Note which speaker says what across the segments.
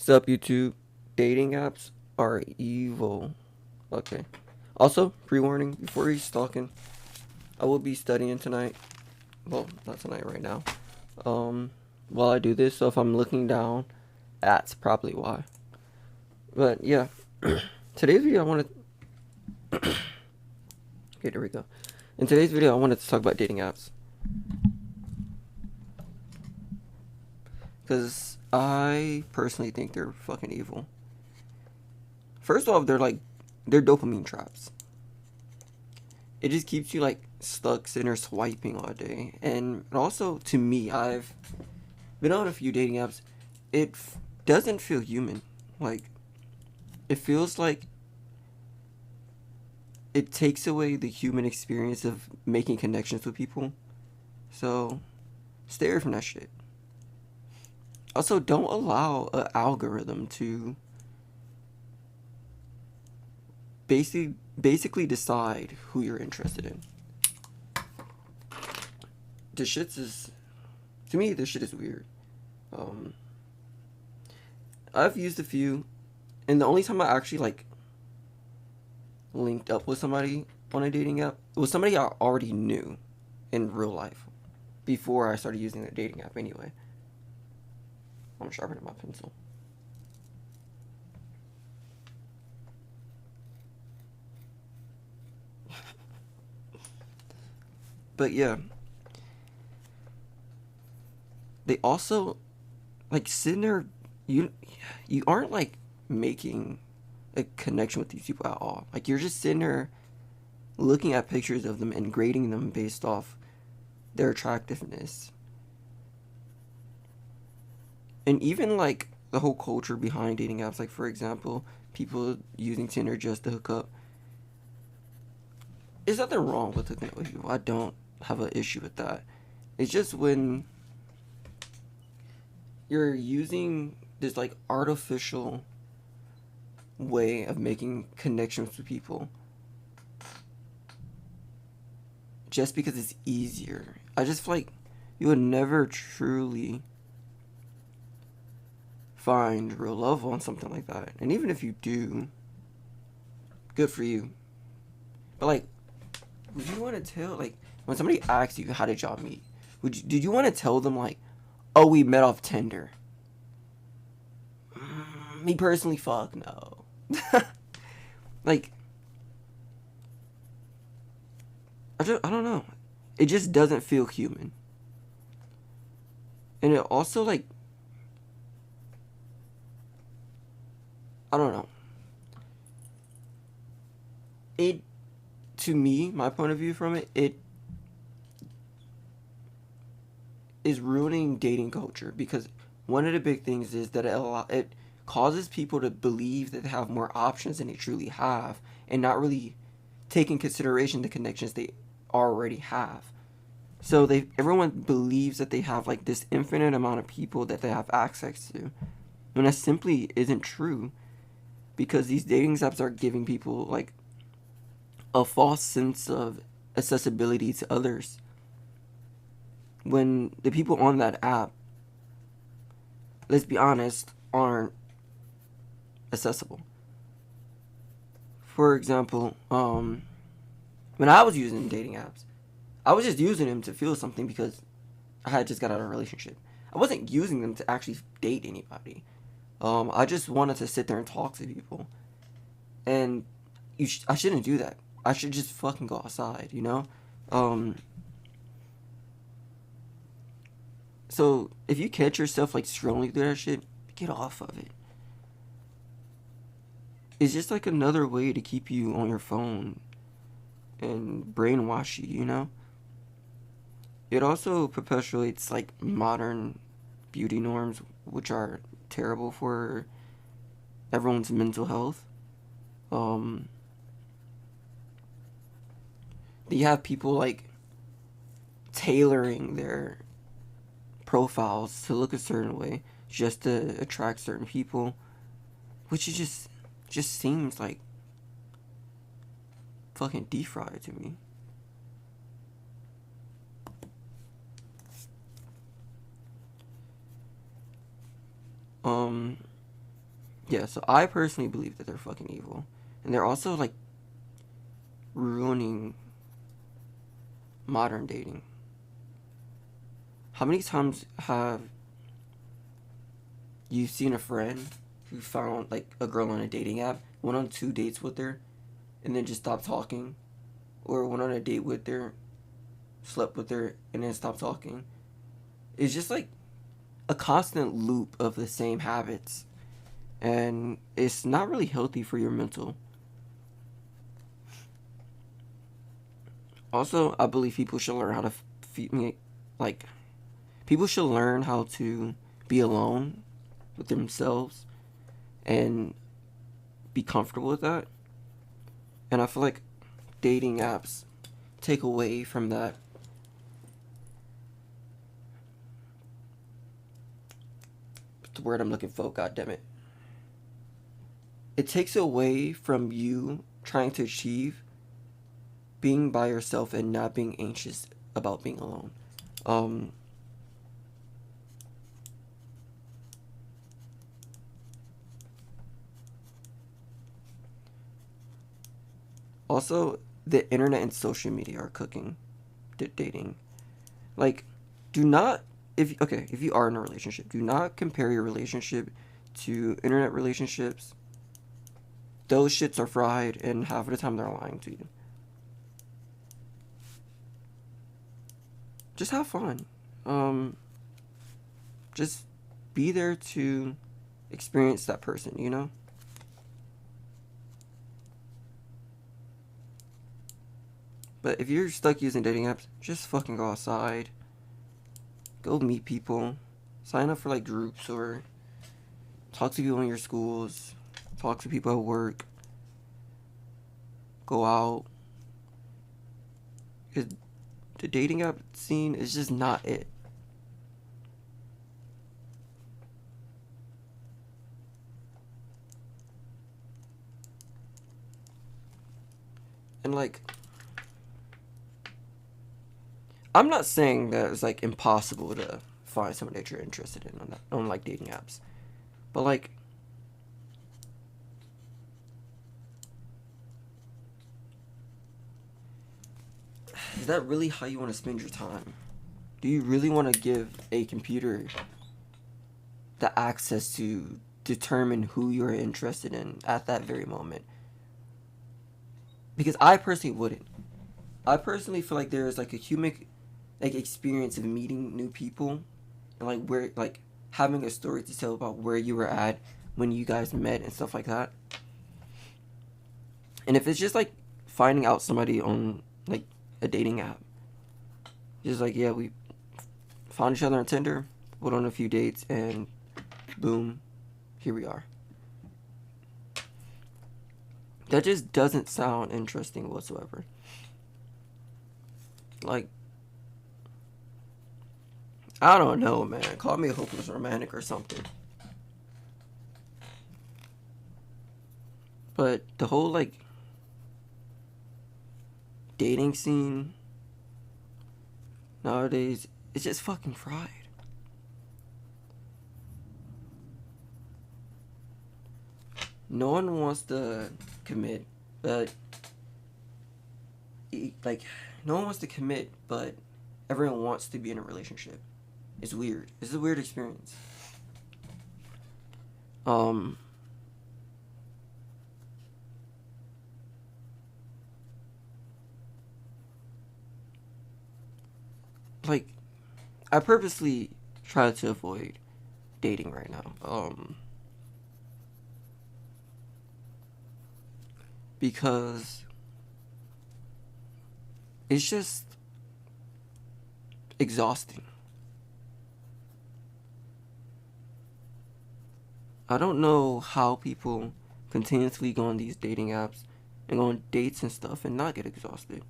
Speaker 1: What's up, YouTube? Dating apps are evil. Okay. Also, pre-warning, before he's talking, I will be studying tonight. Well, not tonight, right now. Um, while I do this, so if I'm looking down, that's probably why. But yeah, today's video I wanted. Okay, there we go. In today's video, I wanted to talk about dating apps because I personally think they're fucking evil. First off, they're dopamine traps. It just keeps you like stuck sitting there swiping all day. And also, to me, I've been on a few dating apps. It doesn't feel human. Like, it feels like it takes away the human experience of making connections with people. So, stay away from that shit. Also, don't allow an algorithm to basically decide who you're interested in. This shit is, to me, this shit is weird. I've used a few, and the only time I actually like linked up with somebody on a dating app, it was somebody I already knew in real life before I started using the dating app anyway. I'm sharpening my pencil. But yeah, they also like sitting there. You aren't like making a connection with these people at all. Like, you're just sitting there looking at pictures of them and grading them based off their attractiveness. And even like the whole culture behind dating apps, like for example, people using Tinder just to hook up. There's nothing wrong with hooking up with people. I don't have an issue with that. It's just when you're using this like artificial way of making connections with people just because it's easier. I just feel like you would never truly find real love on something like that. And even if you do, good for you. But like, would you want to tell, like, when somebody asks you, how did y'all meet? Did you want to tell them like, oh, we met off Tinder? Me personally, fuck no. Like, I don't know. It just doesn't feel human. And it also, like, I don't know. It, to me, my point of view from it is ruining dating culture, because one of the big things is that it causes people to believe that they have more options than they truly have, and not really take in consideration the connections they already have. So everyone believes that they have like this infinite amount of people that they have access to, when that simply isn't true, because these dating apps are giving people like a false sense of accessibility to others, when the people on that app, let's be honest, aren't accessible. For example, when I was using dating apps, I was just using them to feel something because I had just got out of a relationship. I wasn't using them to actually date anybody. I just wanted to sit there and talk to people. And I shouldn't do that. I should just fucking go outside, you know? So if you catch yourself like scrolling through that shit, get off of it. It's just like another way to keep you on your phone and brainwash you, you know? It also perpetuates like modern beauty norms, which are terrible for everyone's mental health. You have people like tailoring their profiles to look a certain way just to attract certain people, which is just seems like fucking defraud to me. Yeah, so I personally believe that they're fucking evil. And they're also like ruining modern dating. How many times have you seen a friend who found like a girl on a dating app, went on 2 dates with her, and then just stopped talking? Or went on a date with her, slept with her, and then stopped talking? It's just like a constant loop of the same habits. And it's not really healthy for your mental. Also, I believe people should learn how to like people should learn how to be alone with themselves and be comfortable with that. And I feel like dating apps take away from that. What's the word I'm looking for? God damn it. It takes away from you trying to achieve being by yourself and not being anxious about being alone. Um, Also, the internet and social media are cooking dating. Like, do not if you are in a relationship, do not compare your relationship to internet relationships. Those shits are fried, and half of the time they're lying to you. Just have fun. Um, just be there to experience that person, you know? But if you're stuck using dating apps, just fucking go outside. Go meet people. Sign up for like groups or talk to people in your schools. Talk to people at work. Go out. 'Cause the dating app scene is just not it. And like, I'm not saying that it's like impossible to find someone that you're interested in on like dating apps, but like, is that really how you want to spend your time? Do you really want to give a computer the access to determine who you're interested in at that very moment? Because I personally wouldn't. I personally feel like there is like a human like experience of meeting new people and like where like having a story to tell about where you were at when you guys met and stuff like that. And if it's just like finding out somebody on like a dating app, just like yeah, we found each other on Tinder, went on a few dates, and boom, here we are. That just doesn't sound interesting whatsoever. Like, I don't know, man. Call me a hopeless romantic or something. But the whole like dating scene nowadays is just fucking fried. No one wants to commit, but like no one wants to commit, but everyone wants to be in a relationship. It's weird. It's a weird experience. Um, like I purposely try to avoid dating right now. Because it's just exhausting. I don't know how people continuously go on these dating apps and go on dates and stuff and not get exhausted.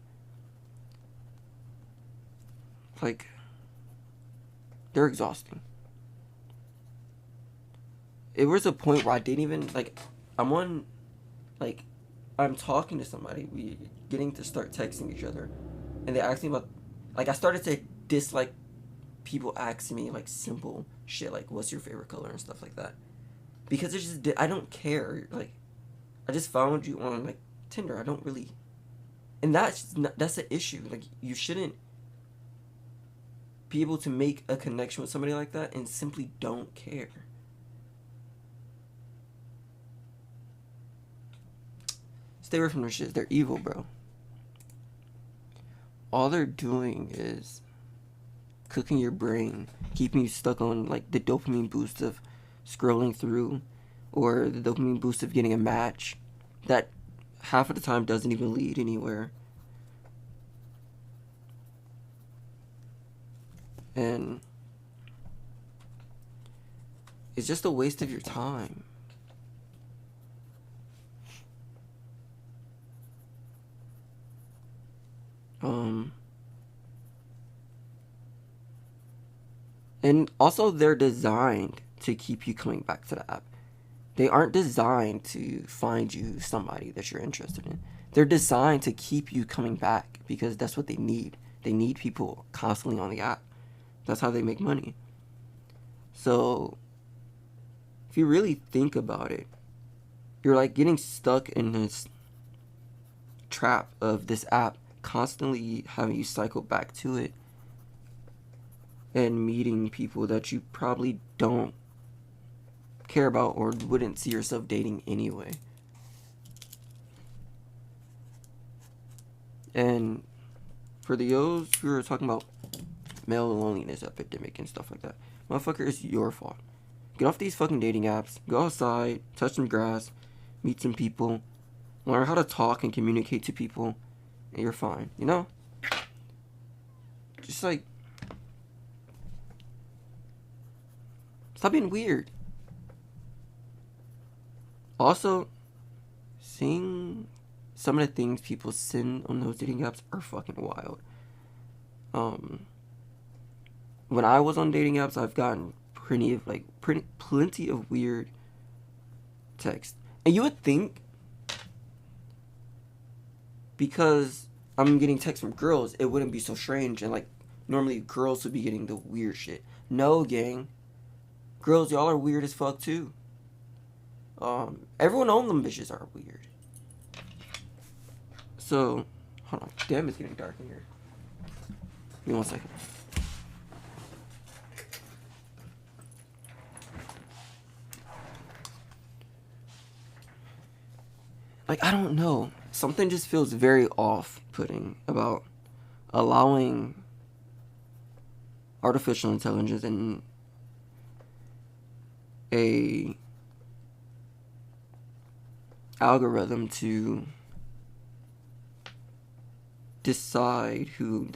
Speaker 1: Like, they're exhausting. It was a point where I didn't even, like, I'm on, like, I'm talking to somebody, we getting to start texting each other, and they ask me about, like, I started to dislike people asking me, like, simple shit, like, what's your favorite color and stuff like that. because it's just I don't care. Like, I just found you on like Tinder. I don't really, and that's the issue. Like, you shouldn't be able to make a connection with somebody like that and simply don't care. Stay away from their shit. They're evil, bro. All they're doing is cooking your brain, keeping you stuck on like the dopamine boost of scrolling through, or the dopamine boost of getting a match that half of the time doesn't even lead anywhere. And it's just a waste of your time. And also they're designed to keep you coming back to the app. They aren't designed to find you somebody that you're interested in. They're designed to keep you coming back because that's what they need. They need people constantly on the app. That's how they make money. So if you really think about it, you're like getting stuck in this trap of this app constantly having you cycle back to it and meeting people that you probably don't care about or wouldn't see yourself dating anyway. And for the O's who are talking about male loneliness epidemic and stuff like that, motherfucker, it's your fault. Get off these fucking dating apps, go outside, touch some grass, meet some people, learn how to talk and communicate to people, and you're fine, you know? Just like, stop being weird. Also, seeing some of the things people send on those dating apps are fucking wild. When I was on dating apps, I've gotten plenty of weird texts. And you would think, because I'm getting texts from girls, it wouldn't be so strange, and like normally girls would be getting the weird shit. No, gang. Girls, y'all are weird as fuck too. Everyone on them bitches are weird. So, hold on. Damn, it's getting dark in here. Give me 1 second. Like, I don't know. Something just feels very off-putting about allowing artificial intelligence and a algorithm to decide who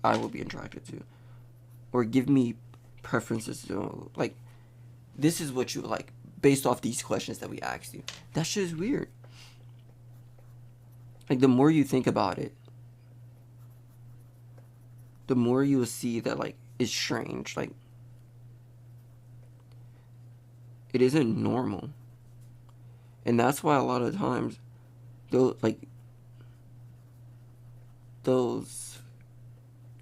Speaker 1: I will be attracted to, or give me preferences to, like, this is what you like based off these questions that we asked you. That shit is weird. Like, the more you think about it, the more you will see that, like, it's strange. Like, it isn't normal. And that's why a lot of times those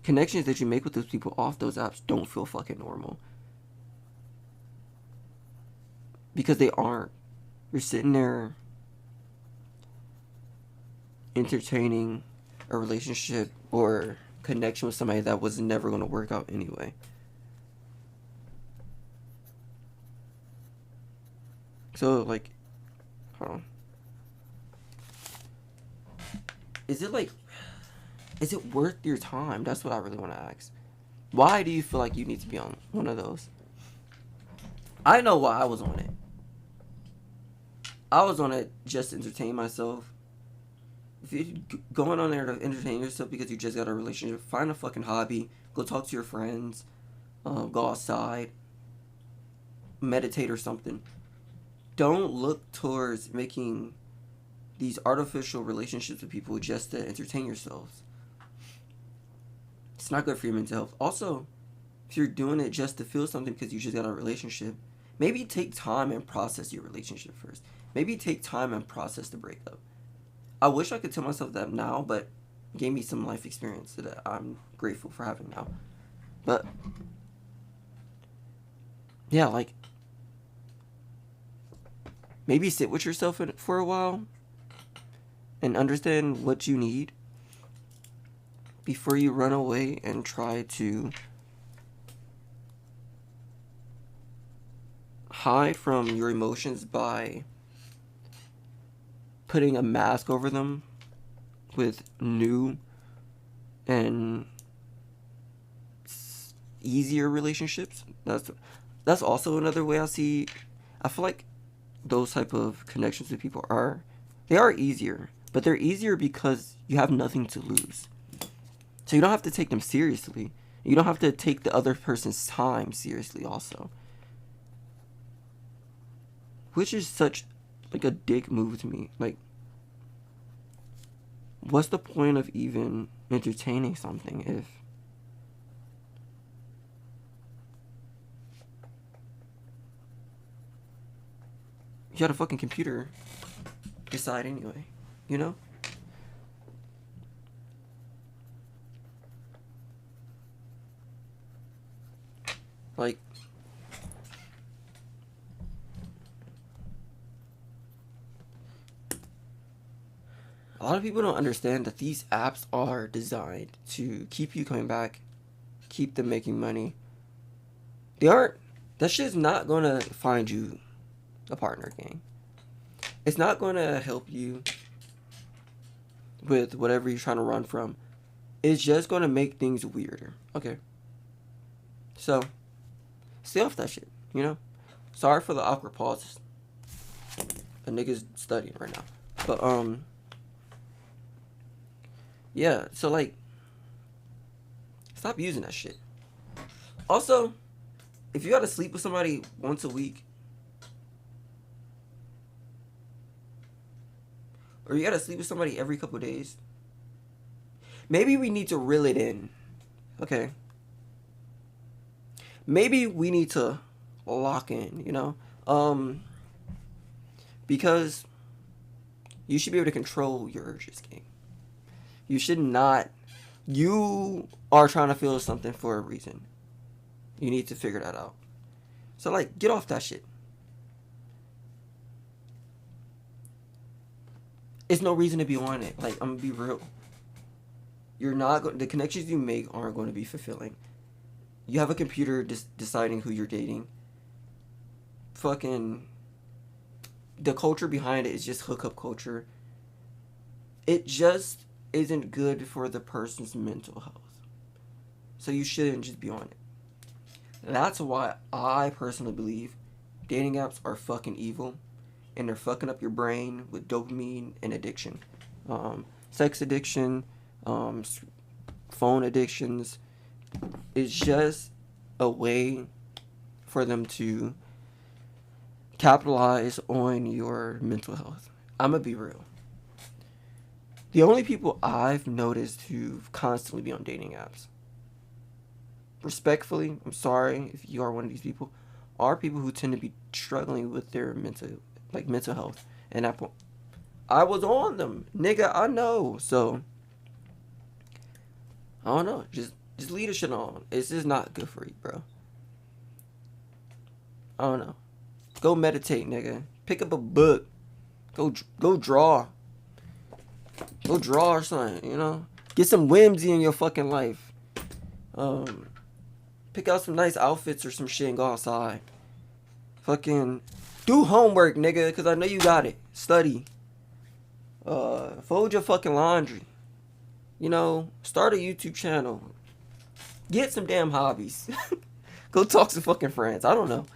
Speaker 1: connections that you make with those people off those apps don't feel fucking normal. Because they aren't. You're sitting there entertaining a relationship or connection with somebody that was never going to work out anyway. So, like, hold on. Is it worth your time? That's what I really want to ask. Why do you feel like you need to be on one of those? I know why I was on it. I was on it just to entertain myself. If you're going on there to entertain yourself because you just got a relationship, find a fucking hobby. Go talk to your friends. Go outside. Meditate or something. Don't look towards making these artificial relationships with people just to entertain yourselves. It's not good for your mental health. Also, if you're doing it just to feel something because you just got a relationship, maybe take time and process your relationship first. Maybe take time and process the breakup. I wish I could tell myself that now, but it gave me some life experience that I'm grateful for having now. But yeah, like, maybe sit with yourself for a while and understand what you need before you run away and try to hide from your emotions by putting a mask over them with new and easier relationships. That's also another way I see. I feel like those type of connections with people they are easier, but they're easier because you have nothing to lose. So you don't have to take them seriously. You don't have to take the other person's time seriously also. Which is such like a dick move to me. Like, what's the point of even entertaining something if you got a fucking computer decide anyway, you know? Like, a lot of people don't understand that these apps are designed to keep you coming back, keep them making money. That shit's not gonna find you a partner, gang. It's not gonna help you with whatever you're trying to run from. It's just gonna make things weirder. Okay. So, stay off that shit, you know? Sorry for the awkward pauses. A nigga's studying right now. But, yeah, so, like, stop using that shit. Also, if you gotta sleep with somebody once a week, or you gotta sleep with somebody every couple of days, maybe we need to reel it in, okay? Maybe we need to lock in, you know? Because you should be able to control your urges, gang. You should not. You are trying to feel something for a reason. You need to figure that out. So, like, get off that shit. It's no reason to be on it. Like, I'm gonna be real. The connections you make aren't going to be fulfilling. You have a computer deciding who you're dating. Fucking, the culture behind it is just hookup culture. It just isn't good for the person's mental health. So you shouldn't just be on it. That's why I personally believe dating apps are fucking evil. And they're fucking up your brain with dopamine and addiction. Sex addiction, phone addictions. It's just a way for them to capitalize on your mental health. I'm gonna be real. The only people I've noticed who constantly be on dating apps, respectfully, I'm sorry if you are one of these people, are people who tend to be struggling with their mental health. And I was on them, nigga. I know. So I don't know. Just leave the shit on. It's just not good for you, bro. I don't know. Go meditate, nigga. Pick up a book. Go draw. Go draw or something, you know? Get some whimsy in your fucking life. Pick out some nice outfits or some shit and go outside. Fucking do homework, nigga, because I know you got it. Study. Fold your fucking laundry. You know, start a YouTube channel. Get some damn hobbies. Go talk to fucking friends. I don't know.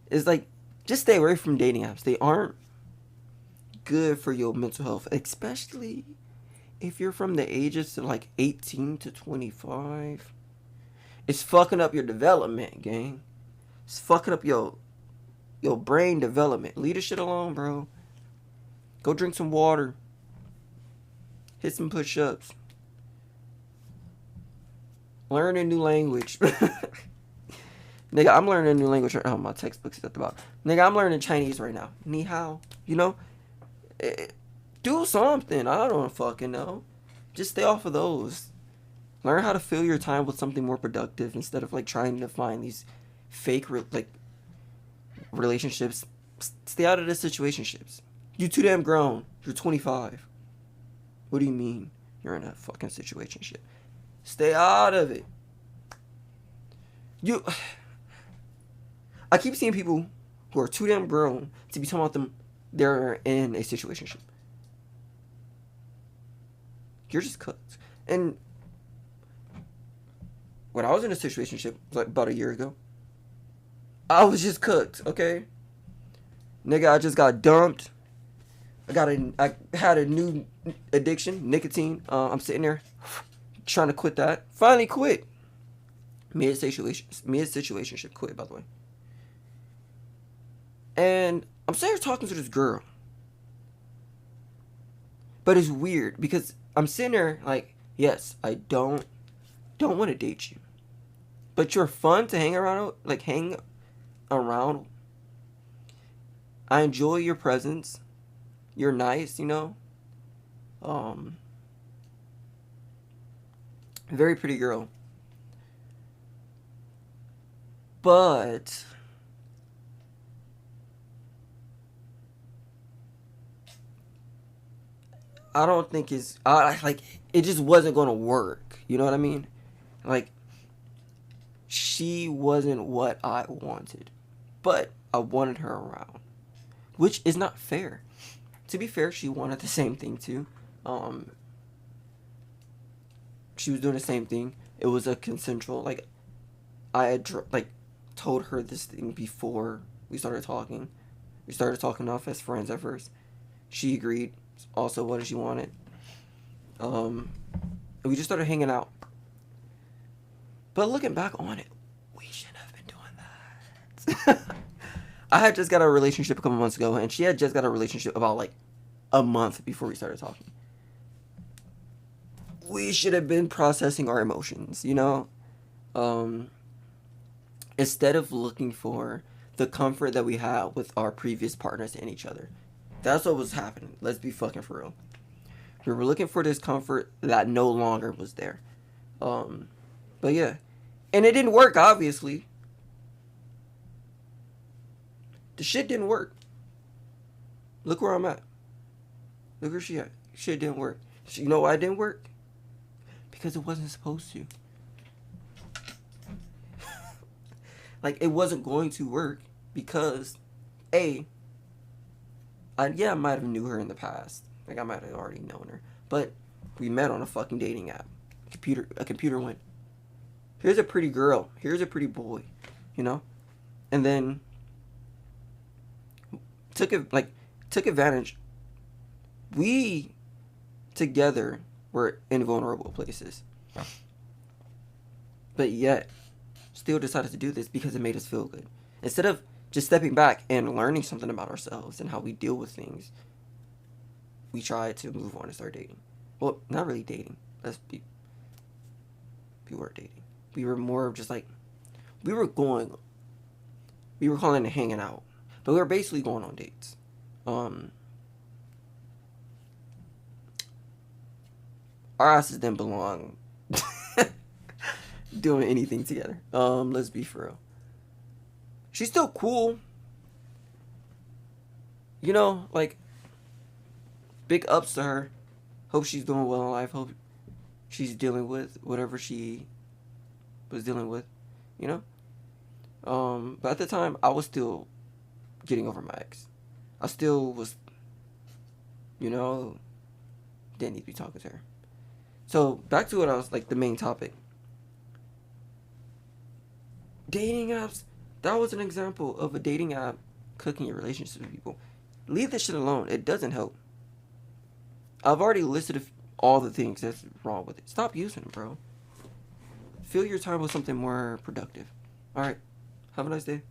Speaker 1: It's like, just stay away from dating apps. They aren't good for your mental health, especially if you're from the ages of like 18 to 25. It's fucking up your development, gang. It's fucking up your brain development. Leave this shit alone, bro. Go drink some water. Hit some push-ups. Learn a new language. Nigga, I'm learning a new language right now. My textbook's at the bottom. Nigga, I'm learning Chinese right now. Ni hao. You know? Do something. I don't fucking know. Just stay off of those. Learn how to fill your time with something more productive instead of like trying to find these fake relationships Stay out of the situationships. You too damn grown. You're 25. What do you mean you're in a fucking situationship? Stay out of it. I keep seeing people who are too damn grown to be talking about them. They're in a situationship. You're just cooked. And when I was in a situationship like about a year ago, I was just cooked. Okay, nigga, I just got dumped. I had a new addiction, nicotine. I'm sitting there trying to quit that. Finally quit. Mid situationship quit, by the way. And I'm sitting here talking to this girl. But it's weird because I'm sitting there like, yes, I don't want to date you. But you're fun to hang around, I enjoy your presence. You're nice, you know. Very pretty girl. But I don't think it just wasn't gonna work. You know what I mean? Like, she wasn't what I wanted, but I wanted her around, which is not fair. To be fair, she wanted the same thing too. She was doing the same thing. It was a consensual. Like, I had told her this thing before we started talking. We started talking off as friends at first. She agreed. Also, what she wanted. And we just started hanging out. But looking back on it, we shouldn't have been doing that. I had just got a relationship a couple months ago, and she had just got a relationship about like a month before we started talking. We should have been processing our emotions, you know? Instead of looking for the comfort that we had with our previous partners and each other. That's what was happening. Let's be fucking for real. We were looking for this comfort that no longer was there. But yeah. And it didn't work, obviously. The shit didn't work. Look where I'm at. Look where she at. Shit didn't work. You know why it didn't work? Because it wasn't supposed to. Like, it wasn't going to work because, I might have knew her in the past. Like, I might have already known her. But we met on a fucking dating app. A computer went, here's a pretty girl. Here's a pretty boy. You know? And then took advantage. We together were in vulnerable places. But yet, still decided to do this because it made us feel good. Instead of just stepping back and learning something about ourselves and how we deal with things, we tried to move on and start dating. Well, not really dating. We were dating. We were more of just like, we were calling it hanging out. But we were basically going on dates. Our asses didn't belong doing anything together. Let's be for real. She's still cool. You know, like, big ups to her. Hope she's doing well in life. Hope she's dealing with whatever she was dealing with, you know? But at the time, I was still getting over my ex. I still was, you know, didn't need to be talking to her. So, back to what I was, like, the main topic. Dating apps, that was an example of a dating app cooking your relationships with people. Leave this shit alone. It doesn't help. I've already listed all the things that's wrong with it. Stop using it, bro. Fill your time with something more productive. Alright. Have a nice day.